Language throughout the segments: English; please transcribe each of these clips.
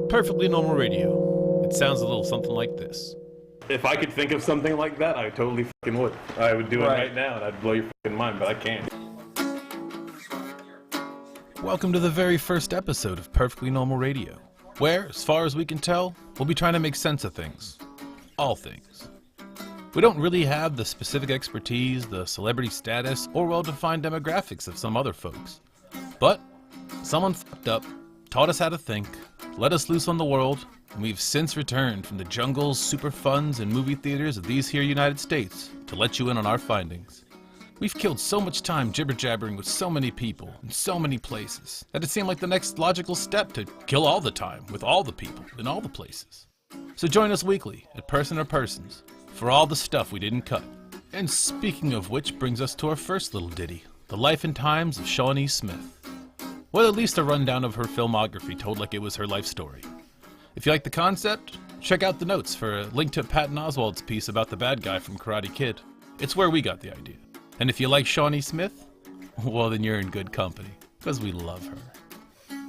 Perfectly normal radio. It sounds a little something like this. If I could think of something like that, I totally fucking would. I would do it right now, and I'd blow your fucking mind, but I can't. Welcome to the very first episode of Perfectly Normal Radio, where, as far as we can tell, we'll be trying to make sense of things. All things. We don't really have the specific expertise, the celebrity status, or well-defined demographics of some other folks. But someone fucked up, taught us how to think, let us loose on the world, and we've since returned from the jungles, super funds, and movie theaters of these here United States to let you in on our findings. We've killed so much time jibber-jabbering with so many people in so many places that it seemed like the next logical step to kill all the time with all the people in all the places. So join us weekly at Person or Persons for all the stuff we didn't cut. And speaking of which brings us to our first little ditty, The Life and Times of Shawnee Smith. Well, at least a rundown of her filmography told like it was her life story. If you like the concept, check out the notes for a link to Patton Oswalt's piece about the bad guy from Karate Kid. It's where we got the idea. And if you like Shawnee Smith, well then you're in good company, because we love her.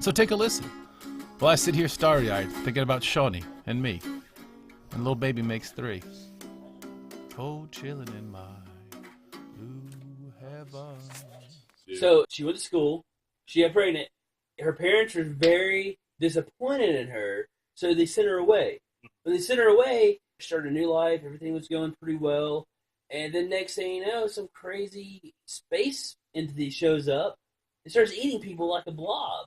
So take a listen, while I sit here starry-eyed thinking about Shawnee and me, and little baby makes 3. Cold chillin' in my blue heaven. So she went to school, she got pregnant, her parents were very disappointed in her, so they sent her away. When they sent her away, she started a new life, everything was going pretty well. And then next thing you know, some crazy space entity shows up and starts eating people like a blob.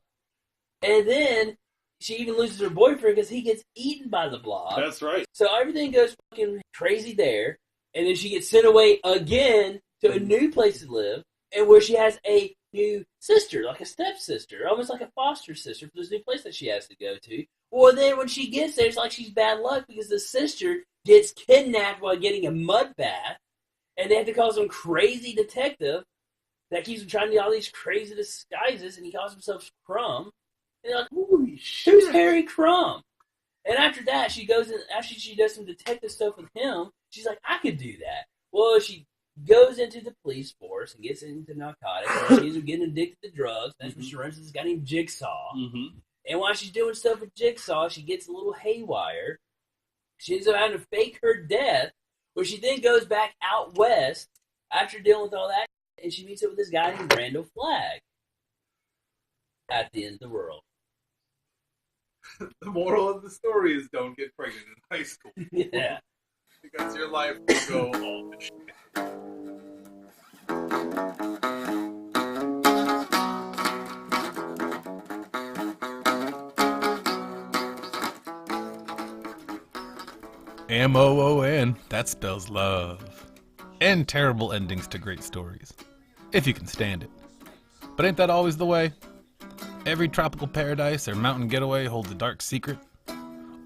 And then she even loses her boyfriend because he gets eaten by the blob. That's right. So everything goes fucking crazy there. And then she gets sent away again to a new place to live, and where she has a new sister, like a stepsister, almost like a foster sister for this new place that she has to go to. Well, then when she gets there, it's like she's bad luck because the sister gets kidnapped while getting a mud bath. And they have to call some crazy detective that keeps trying to do all these crazy disguises, and he calls himself Crumb. And they're like, ooh, who's Harry Crumb? And after that, she goes in, after she does some detective stuff with him, she's like, I could do that. Well, she goes into the police force and gets into narcotics, and she ends up getting addicted to drugs. That's when she runs into this guy named Jigsaw. And while she's doing stuff with Jigsaw, she gets a little haywire. She ends up having to fake her death, where she then goes back out west after dealing with all that, and she meets up with this guy named Randall Flagg at the end of the world. The moral of the story is don't get pregnant in high school. Yeah. Because your life will go all to shit. M-O-O-N, that spells love. And terrible endings to great stories. If you can stand it. But ain't that always the way? Every tropical paradise or mountain getaway holds a dark secret.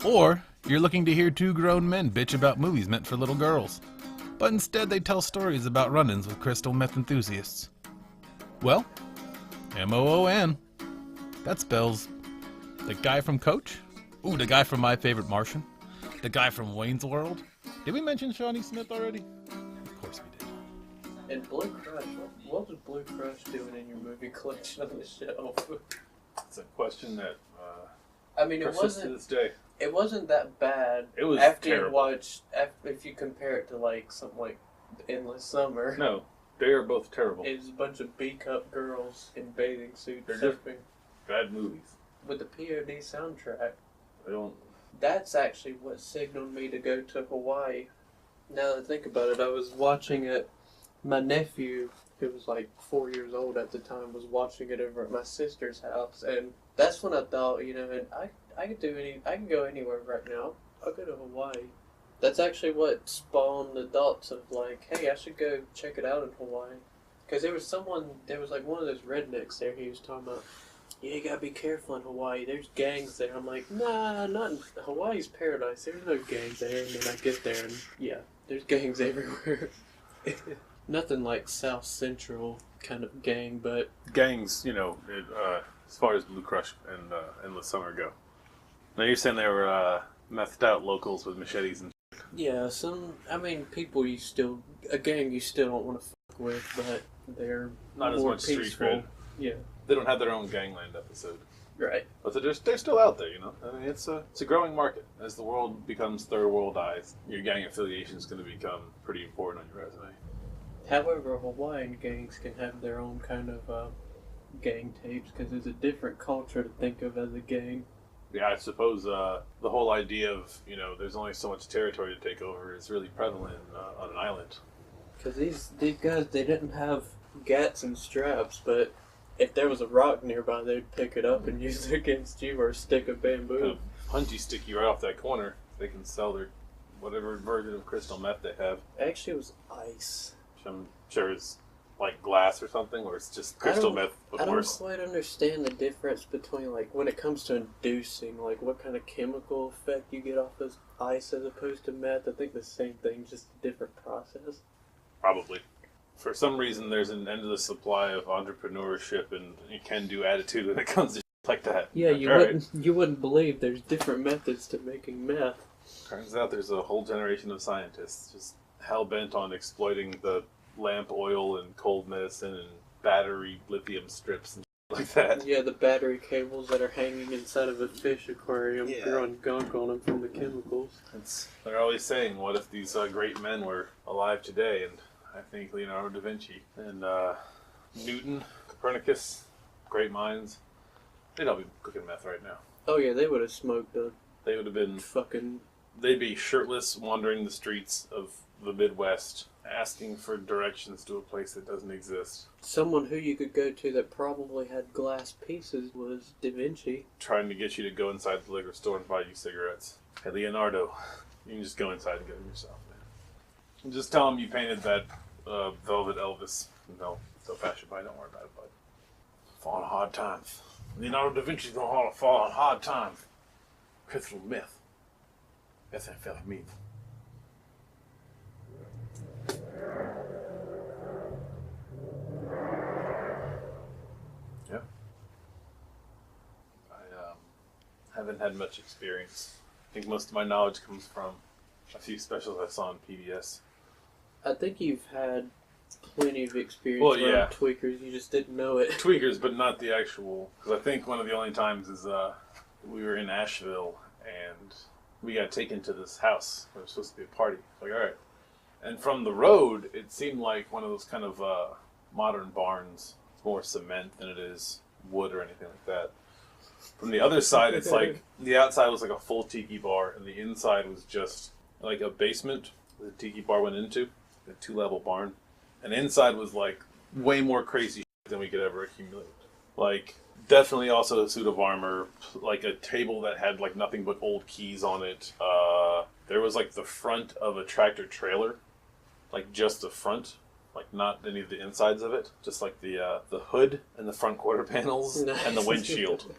Or you're looking to hear 2 grown men bitch about movies meant for little girls. But instead they tell stories about run-ins with crystal meth enthusiasts. Well, M-O-O-N. That spells the guy from Coach? Ooh, the guy from My Favorite Martian? The guy from Wayne's World? Did we mention Shawnee Smith already? Of course we did. And Blue Crush, what was Blue Crush doing in your movie collection on the shelf? It's a question that I mean, persists to this day. It wasn't that bad. It was after terrible. you watch, if you compare it to like something like Endless Summer. No, they are both terrible. It's a bunch of B-cup girls in bathing suits They're just surfing bad movies. with the POD soundtrack. They don't. That's actually what signaled me to go to Hawaii. Now that I think about it, I was watching it. My nephew, who was like 4 years old at the time, was watching it over at my sister's house, and that's when I thought, and I can go anywhere right now. I'll go to Hawaii. That's actually what spawned the thoughts of like, hey, I should go check it out in Hawaii. Because there was like one of those rednecks there. He was talking about, yeah, you gotta be careful in Hawaii. There's gangs there. I'm like, nah, not in Hawaii's paradise. There's no gangs there. And then I get there and yeah, there's gangs everywhere. Nothing like South Central kind of gang, but Gangs, as far as Blue Crush and Endless Summer go. Now you're saying they were methed out locals with machetes and yeah, people a gang you still don't want to fuck with, but they're not as more much street peaceful. cred. Yeah. They don't have their own Gangland episode. Right. But they're still out there, you know. I mean, it's a growing market. As the world becomes third worldized, your gang affiliation is going to become pretty important on your resume. However, Hawaiian gangs can have their own kind of gang tapes because it's a different culture to think of as a gang. Yeah, I suppose the whole idea of, there's only so much territory to take over is really prevalent on an island. Because these guys, they didn't have gats and straps, but if there was a rock nearby, they'd pick it up and use it against you, or a stick of bamboo. Kind of punchy stick you right off that corner. They can sell their whatever version of crystal meth they have. Actually, it was ice. Which I'm sure is like glass or something, or it's just crystal meth, but worse. I don't quite understand the difference between, like, when it comes to inducing, like, what kind of chemical effect you get off of ice as opposed to meth. I think the same thing, just a different process. Probably. For some reason, there's an endless supply of entrepreneurship and can-do attitude when it comes to shit like that. Yeah, you wouldn't believe there's different methods to making meth. Turns out there's a whole generation of scientists just hell-bent on exploiting the lamp oil and cold medicine and battery lithium strips and shit like that. Yeah, the battery cables that are hanging inside of a fish aquarium, growing gunk on them from the chemicals. They're always saying, what if these great men were alive today? And I think Leonardo da Vinci and Newton, Copernicus, great minds, they'd all be cooking meth right now. Oh yeah, they would have smoked a They would have been fucking... They'd be shirtless, wandering the streets of the Midwest, asking for directions to a place that doesn't exist. Someone who you could go to that probably had glass pieces was Da Vinci. Trying to get you to go inside the liquor store and buy you cigarettes. Hey, Leonardo, you can just go inside and get them yourself, man. And just tell him you painted that Velvet Elvis. No, they'll pass you by, don't worry about it, bud. Fall on hard times. Leonardo da Vinci's gonna fall on hard times. Crystal meth. Methamphetamine. Yeah. I haven't had much experience. I think most of my knowledge comes from a few specials I saw on PBS. I think you've had plenty of experience yeah. tweakers, you just didn't know it. Tweakers, but not the actual. Because I think one of the only times is we were in Asheville and we got taken to this house. It was supposed to be a party. Like, all right. And from the road, it seemed like one of those kind of modern barns. It's more cement than it is wood or anything like that. From the other side, it's like the outside was like a full tiki bar, and the inside was just like a basement the tiki bar went into, a 2-level barn. And inside was like way more crazy shit than we could ever accumulate. Like, definitely also a suit of armor, like a table that had like nothing but old keys on it. There was like the front of a tractor trailer, like just the front, like not any of the insides of it, just like the hood and the front quarter panels and the windshield,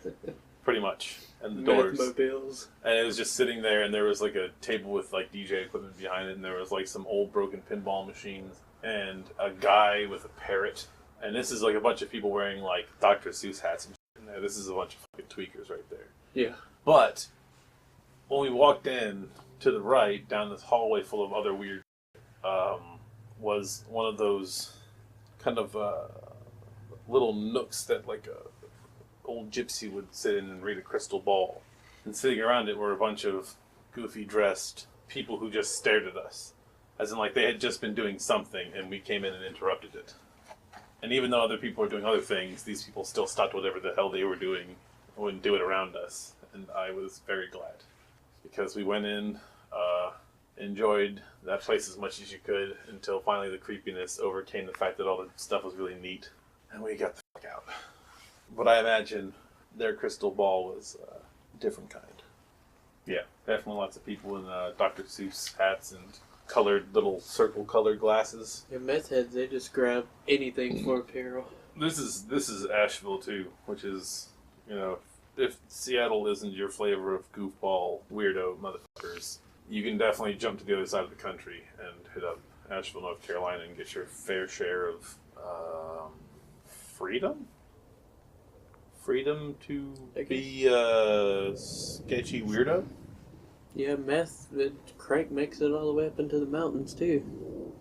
pretty much, and the doors. Mobiles. And it was just sitting there, and there was like a table with like DJ equipment behind it, and there was like some old broken pinball machines, and a guy with a parrot. And this is like a bunch of people wearing like Dr. Seuss hats and shit in there. This is a bunch of fucking tweakers right there. Yeah. But when we walked in to the right, down this hallway full of other weird was one of those kind of little nooks that like a old gypsy would sit in and read a crystal ball. And sitting around it were a bunch of goofy dressed people who just stared at us. As in like they had just been doing something and we came in and interrupted it. And even though other people were doing other things, these people still stopped whatever the hell they were doing and wouldn't do it around us. And I was very glad. Because we went in, enjoyed that place as much as you could until finally the creepiness overcame the fact that all the stuff was really neat. And we got the fuck out. But I imagine their crystal ball was a different kind. Yeah, definitely lots of people in Dr. Seuss hats and colored little circle colored glasses. Yeah, meth heads, they just grab anything for apparel. This is Asheville too, which is, if Seattle isn't your flavor of goofball weirdo motherfuckers, you can definitely jump to the other side of the country and hit up Asheville, North Carolina, and get your fair share of freedom. Freedom to be a sketchy weirdo. Yeah, meth, crank makes it all the way up into the mountains too.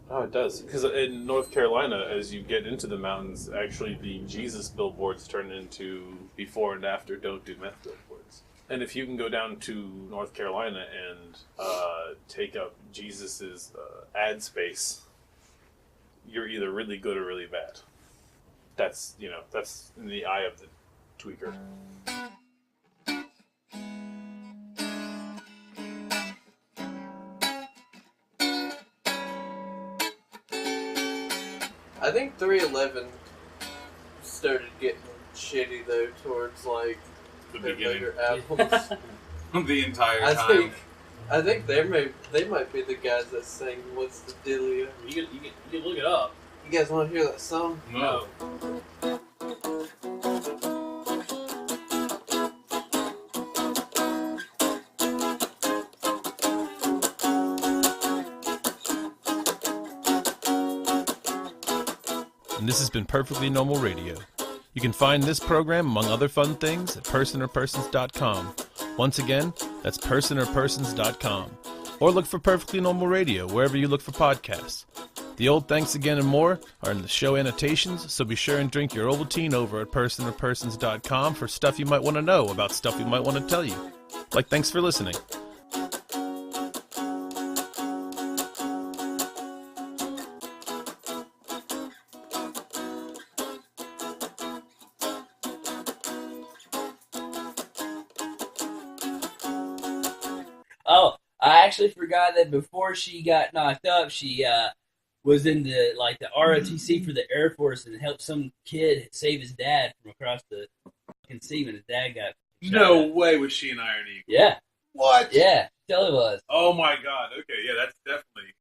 Oh, it does. Because in North Carolina, as you get into the mountains, actually the Jesus billboards turn into before and after don't do meth billboards. And if you can go down to North Carolina and take up Jesus's ad space, you're either really good or really bad. That's in the eye of the tweaker. I think 311 started getting shitty though towards like The their beginning. later albums. The entire I time. think they might be the guys that sing "What's the Dealio." You can look it up. You guys want to hear that song? No. And this has been Perfectly Normal Radio. You can find this program, among other fun things, at personorpersons.com. Once again, that's personorpersons.com. Or look for Perfectly Normal Radio wherever you look for podcasts. The old thanks again and more are in the show annotations, so be sure and drink your Ovaltine over at personorpersons.com for stuff you might want to know about stuff we might want to tell you. Like, thanks for listening. Oh, I actually forgot that before she got knocked up, she was in the ROTC for the Air Force and helped some kid save his dad from across the fucking sea when his dad got shot No up. way was she an Iron Eagle. Yeah, What? yeah, tell it was. Oh my god. Okay, yeah, that's definitely